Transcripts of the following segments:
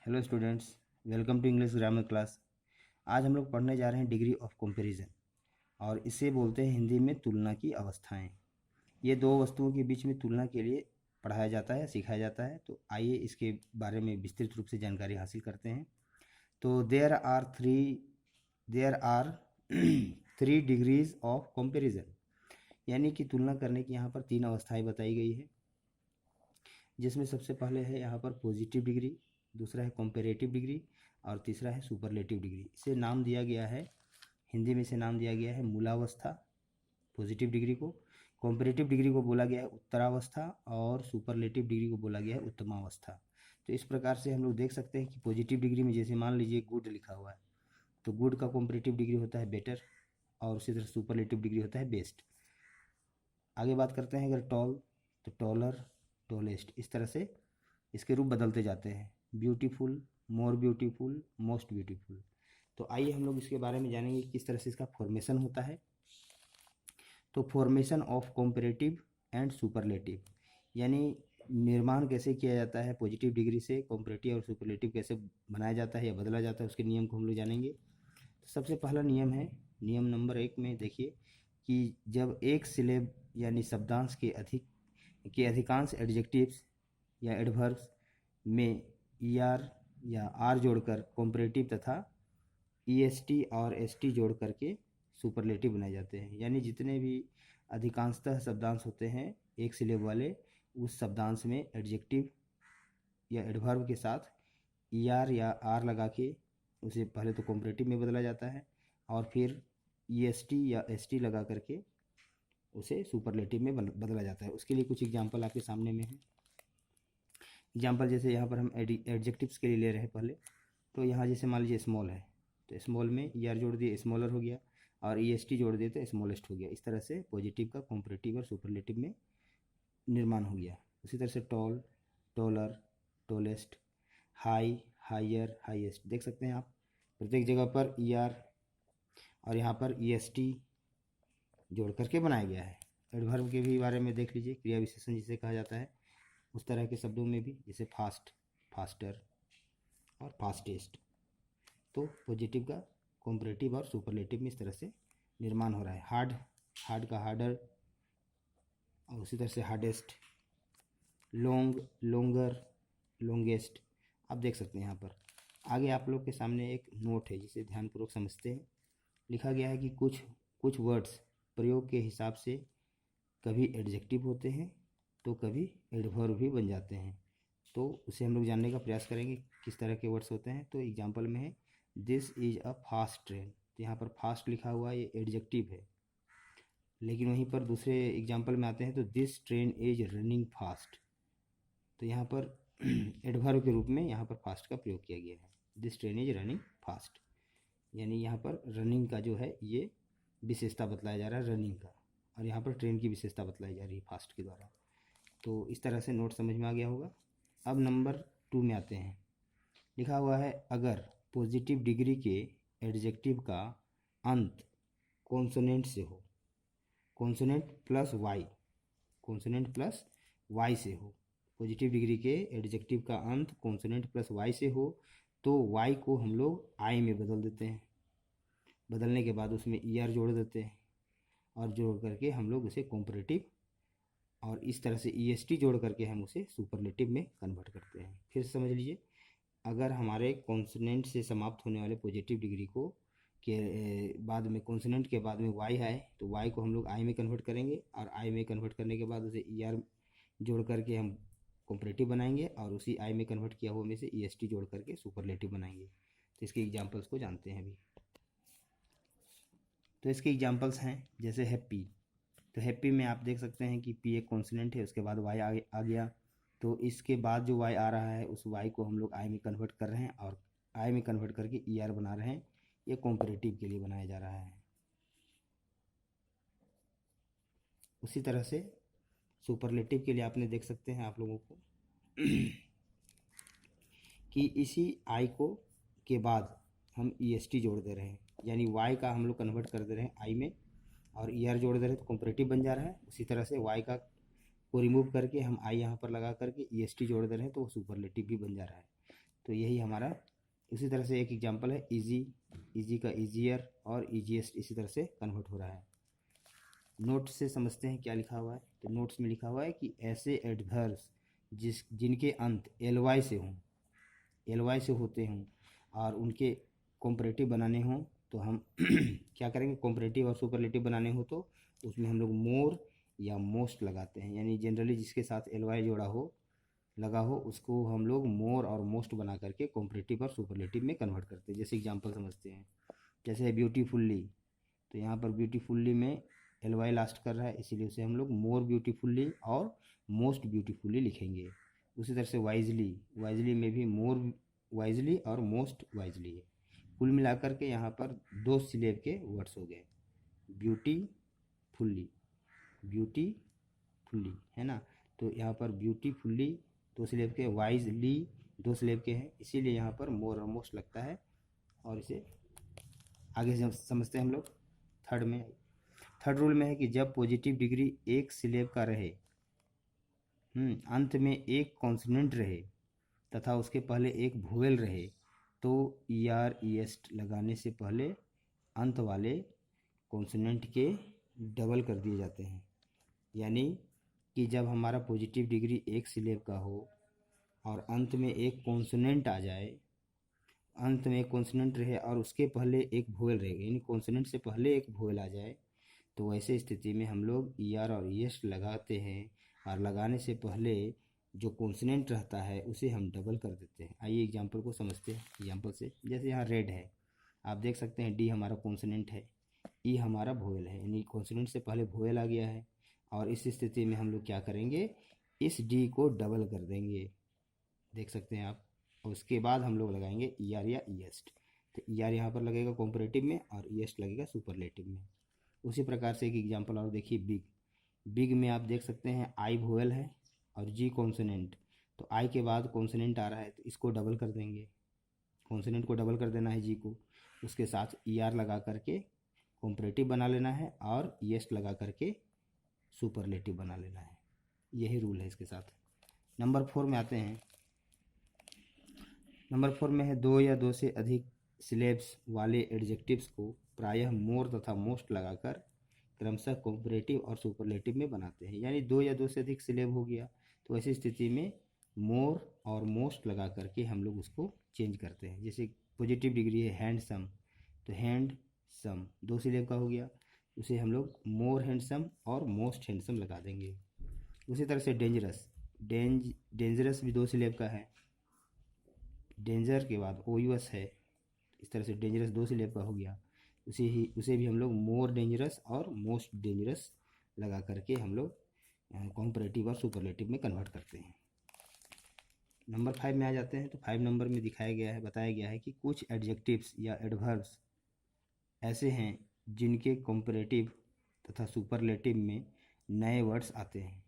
Hello students, welcome to English grammar class. आज हम लोग पढ़ने जा रहे हैं डिग्री ऑफ कंपैरिजन और इसे बोलते हैं हिंदी में तुलना की अवस्थाएं। ये दो वस्तुओं के बीच में तुलना के लिए पढ़ाया जाता है, सिखाया जाता है। तो आइए इसके बारे में विस्तृत रूप से जानकारी हासिल करते हैं। तो there are three degrees of comparison, यानी कि तुलना करने की यहाँ पर तीन अवस्थाएं बताई गई है, जिसमें सबसे पहले है यहाँ पर पॉजिटिव डिग्री, दूसरा है कंपैरेटिव डिग्री और तीसरा है सुपरलेटिव डिग्री। इसे नाम दिया गया है, हिंदी में इसे नाम दिया गया है मूलावस्था पॉजिटिव डिग्री को, कंपैरेटिव डिग्री को बोला गया है उत्तरावस्था और सुपरलेटिव डिग्री को बोला गया है उत्तमावस्था। तो इस प्रकार से हम लोग देख सकते हैं कि पॉजिटिव डिग्री में जैसे मान लीजिए गुड लिखा हुआ है, तो गुड का कंपैरेटिव डिग्री होता है बेटर और उसी तरह सुपरलेटिव डिग्री होता है बेस्ट। आगे बात करते हैं अगर टॉल, तो टॉलर, टॉलेस्ट, इस तरह से इसके रूप बदलते जाते हैं। Beautiful, more beautiful, most beautiful. तो आइए हम लोग इसके बारे में जानेंगे किस तरह से इसका फॉर्मेशन होता है। तो formation of comparative and superlative, यानी निर्माण कैसे किया जाता है पॉजिटिव डिग्री से, कंपैरेटिव और सुपरलेटिव कैसे बनाया जाता है या बदला जाता है, उसके नियम को हम लोग जानेंगे। तो सबसे पहला नियम है, नियम नंबर 1 में देखिए कि जब एक सिलेब यानी शब्दांश के अधिकांश एडजेक्टिव्स या एडवर्ब्स में ER या R जोड़कर कंपैरेटिव तथा EST और ST जोड़ करके सुपरलेटिव बनाए जाते हैं। यानी जितने भी अधिकांशतः शब्दांश होते हैं एक सिलेब वाले, उस शब्दांश में एडजेक्टिव या एडवर्ब के साथ ER या R लगा के उसे पहले तो कंपैरेटिव में बदला जाता है और फिर EST या ST लगा करके उसे सुपरलेटिव में बदला जाता है। उसके लिए कुछ एग्जांपल आपके सामने में है। एग्जाम्पल जैसे यहाँ पर हम एडजेक्टिव्स के लिए ले रहे हैं पहले, तो यहाँ जैसे मान लीजिए स्मॉल है, तो स्मॉल में ER जोड़ दिए स्मॉलर हो गया और EST जोड़ दिए तो स्मॉलेस्ट हो गया। इस तरह से पॉजिटिव का कंपैरेटिव और सुपरलेटिव में निर्माण हो गया। उसी तरह से tall, taller, tallest, high, higher, highest, देख सकते हैं आप प्रत्येक जगह पर ER और यहाँ पर EST जोड़ करके बनाया गया है। एडवर्ब के भी बारे में देख लीजिए, क्रिया विशेषण जिसे कहा जाता है, उस तरह के शब्दों में भी जैसे फास्ट, फास्टर और फास्टेस्ट। तो पॉजिटिव का कंपैरेटिव और सुपरलेटिव में इस तरह से निर्माण हो रहा है। हार्ड, हार्ड का हार्डर और उसी तरह से हार्डेस्ट, लॉन्ग, लॉन्गर, लॉन्गेस्ट। आप देख सकते हैं यहाँ पर आगे आप लोग के सामने एक नोट है जिसे ध्यानपूर्वक समझते हैं। लिखा गया है कि कुछ कुछ वर्ड्स प्रयोग के हिसाब से कभी एडजेक्टिव होते हैं तो कभी एडवर्ब भी बन जाते हैं। तो उसे हम लोग जानने का प्रयास करेंगे किस तरह के वर्ड्स होते हैं। तो एग्जांपल में है this is a fast train, तो यहाँ पर फास्ट लिखा हुआ है, ये एडजेक्टिव है। लेकिन वहीं पर दूसरे एग्जांपल में आते हैं तो this train is running fast, तो यहाँ पर एडवर्ब के रूप में यहाँ पर फास्ट का प्रयोग किया गया है। This train is running fast, यानी यहाँ पर रनिंग का जो है ये विशेषता बतलाया जा रहा है रनिंग का, और यहाँ पर ट्रेन की विशेषता बतलाई जा रही है फास्ट के द्वारा। तो इस तरह से नोट समझ में आ गया होगा। अब नंबर 2 में आते हैं। लिखा हुआ है अगर पॉजिटिव डिग्री के एडजेक्टिव का अंत कॉन्सोनेंट से हो, consonant plus Y, consonant plus Y से हो, पॉजिटिव डिग्री के एडजेक्टिव का अंत कॉन्सोनेंट प्लस वाई से हो, तो वाई को हम लोग आई में बदल देते हैं। बदलने के बाद उसमें ER जोड़ देते हैं और जोड़ करके हम लोग उसे कंपैरेटिव, और इस तरह से EST जोड़ करके हम उसे सुपरलेटिव में कन्वर्ट करते हैं। फिर समझ लीजिए, अगर हमारे कॉन्सोनेंट से समाप्त होने वाले पॉजिटिव डिग्री को के बाद में कॉन्सोनेंट के बाद में वाई आए तो वाई को हम लोग आई में कन्वर्ट करेंगे और आई में कन्वर्ट करने के बाद उसे ER जोड़ करके हम कंपैरेटिव बनाएंगे और उसी आई में कन्वर्ट किया हुआ में से EST जोड़ करके सुपरलेटिव बनाएंगे। तो इसके एग्जाम्पल्स को जानते हैं अभी। तो इसके एग्जाम्पल्स हैं जैसे हैप्पी, तो हैप्पी में आप देख सकते हैं कि P एक कॉन्सोनेंट है, उसके बाद वाई आ गया, तो इसके बाद जो वाई आ रहा है उस वाई को हम लोग आई में कन्वर्ट कर रहे हैं और आई में कन्वर्ट करके ER बना रहे हैं। ये कंपैरेटिव के लिए बनाया जा रहा है। उसी तरह से सुपरलेटिव के लिए आपने देख सकते हैं आप लोगों को कि इसी आई को के बाद हम EST जोड़ दे रहे हैं, यानी वाई का हम लोग कन्वर्ट कर दे रहे हैं आई में और ER जोड़ दे रहे हैं तो कंपैरेटिव बन जा रहा है। उसी तरह से वाई का को रिमूव करके हम आई यहाँ पर लगा करके EST जोड़ दे रहे हैं तो वो सुपरलेटिव भी बन जा रहा है। तो यही हमारा। उसी तरह से एक एग्जांपल है इजी, इजी का ईजियर और ईजीएस्ट इसी तरह से कन्वर्ट हो रहा है। नोट से समझते हैं क्या लिखा हुआ है। तो नोट्स में लिखा हुआ है कि ऐसे एडवर्ब्स जिनके अंत एल वाई से हों, एल वाई से होते हों और उनके कॉम्परेटिव बनाने हों तो हम क्या करेंगे, कॉम्परेटिव और सुपरलेटिव बनाने हो तो उसमें हम लोग मोर या मोस्ट लगाते हैं। यानी जनरली जिसके साथ एल वाई जोड़ा हो, लगा हो, उसको हम लोग मोर और मोस्ट बना करके कॉम्परेटिव और सुपरलेटिव में कन्वर्ट करते हैं। जैसे एग्जांपल समझते हैं, जैसे है ब्यूटीफुल्ली, तो यहाँ पर ब्यूटीफुल्ली में एल वाई लास्ट कर रहा है, इसीलिए उसे हम लोग मोर ब्यूटीफुल्ली और मोस्ट ब्यूटीफुल्ली लिखेंगे। उसी तरह से वाइजली, वाइजली में भी मोर वाइजली और मोस्ट वाइजली है। कुल मिलाकर के यहाँ पर 2 सिलेब के वर्ड्स हो गए, ब्यूटीफुल्ली, ब्यूटीफुल्ली है ना। तो यहाँ पर ब्यूटीफुल्ली 2 सिलेब के, वाइजली 2 सिलेब के हैं, इसीलिए यहाँ पर मोर और मोस्ट लगता है। और इसे आगे समझते हैं हम लोग। थर्ड रूल में है कि जब पॉजिटिव डिग्री एक सिलेब का रहे, अंत में एक कॉन्सोनेंट रहे तथा उसके पहले एक वोवेल रहे, तो ER EST लगाने से पहले अंत वाले कॉन्सोनेंट के डबल कर दिए जाते हैं। यानी कि जब हमारा पॉजिटिव डिग्री एक सिलेब का हो और अंत में एक कॉन्सोनेंट आ जाए, अंत में कॉन्सोनेंट रहे और उसके पहले एक वोवेल रहेगा, यानी कॉन्सोनेंट से पहले एक वोवेल आ जाए, तो वैसे स्थिति में हम लोग ER और EST लगाते हैं और लगाने से पहले जो कॉन्सोनेंट रहता है उसे हम डबल कर देते हैं। आइए एग्जांपल को समझते हैं एग्जांपल से। जैसे यहाँ रेड है, आप देख सकते हैं D हमारा कॉन्सोनेंट है, E हमारा वोवेल है, यानी कॉन्सोनेंट से पहले वोवेल आ गया है। और इस स्थिति में हम लोग क्या करेंगे, इस D को डबल कर देंगे, देख सकते हैं आप। और उसके बाद हम लोग लगाएंगे ER या EST। तो ER यहाँ पर लगेगा कॉम्परेटिव में और EST लगेगा सुपरलेटिव में। उसी प्रकार से एक एग्जांपल और देखिए, बिग, बिग में आप देख सकते हैं I वोवेल है और G कॉन्सोनेंट, तो I के बाद कॉन्सोनेंट आ रहा है तो इसको डबल कर देंगे, कॉन्सोनेंट को डबल कर देना है G को, उसके साथ ER लगा करके कॉम्परेटिव बना लेना है और EST लगा करके सुपरलेटिव बना लेना है। यही रूल है इसके साथ। नंबर 4 में आते हैं। नंबर 4 में है 2 या 2 से अधिक सिलेब्स वाले एडजेक्टिव्स को प्रायः मोर तथा मोस्ट लगाकर क्रमशः कॉम्परेटिव और सुपरलेटिव में बनाते हैं। यानी 2 या 2 से अधिक सिलेब हो गया तो ऐसी स्थिति में मोर और मोस्ट लगा करके हम लोग उसको चेंज करते हैं। जैसे पॉजिटिव डिग्री है हैंडसम, तो हैंडसम 2 सिलेब का हो गया, उसे हम लोग मोर हैंडसम और मोस्ट हैंडसम लगा देंगे। उसी तरह से डेंजरस, डेंजरस भी 2 सिलेब का है, डेंजर के बाद OUS है, इस तरह से डेंजरस 2 सिलेब का हो गया। उसे भी हम लोग मोर डेंजरस और मोस्ट डेंजरस लगा करके हम लोग कॉम्परेटिव और सुपरलेटिव में कन्वर्ट करते हैं। नंबर 5 में आ जाते हैं। तो 5 नंबर में बताया गया है कि कुछ एडजेक्टिव्स या एडवर्ब्स ऐसे हैं जिनके कॉम्परेटिव तथा सुपरलेटिव में नए वर्ड्स आते हैं।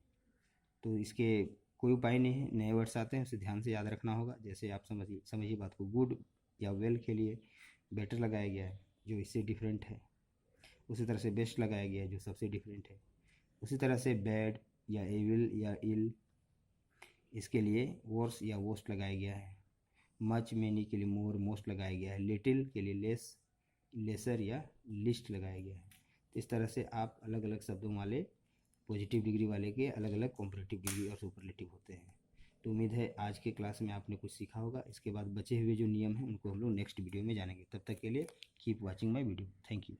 तो इसके कोई उपाय नहीं है, नए वर्ड्स आते हैं, उसे ध्यान से याद रखना होगा। जैसे आप समझिए बात को, गुड या वेल के लिए बेटर लगाया गया है जो इससे डिफरेंट है। उसी तरह से बेस्ट लगाया गया है जो सबसे डिफरेंट है। उसी तरह से बैड या एविल या इल, इसके लिए वर्स या वोस्ट लगाया गया है। मच मेनी के लिए मोर मोस्ट लगाया गया है। लिटिल के लिए लेस, लेसर या लिस्ट लगाया गया है। इस तरह से आप अलग अलग शब्दों वाले पॉजिटिव डिग्री वाले के अलग अलग कॉम्परेटिव डिग्री और सुपरलेटिव होते हैं। तो उम्मीद है आज के क्लास में आपने कुछ सीखा होगा। इसके बाद बचे हुए जो नियम हैं उनको हम लोग नेक्स्ट वीडियो में जानेंगे। तब तक के लिए keep watching my video. Thank you.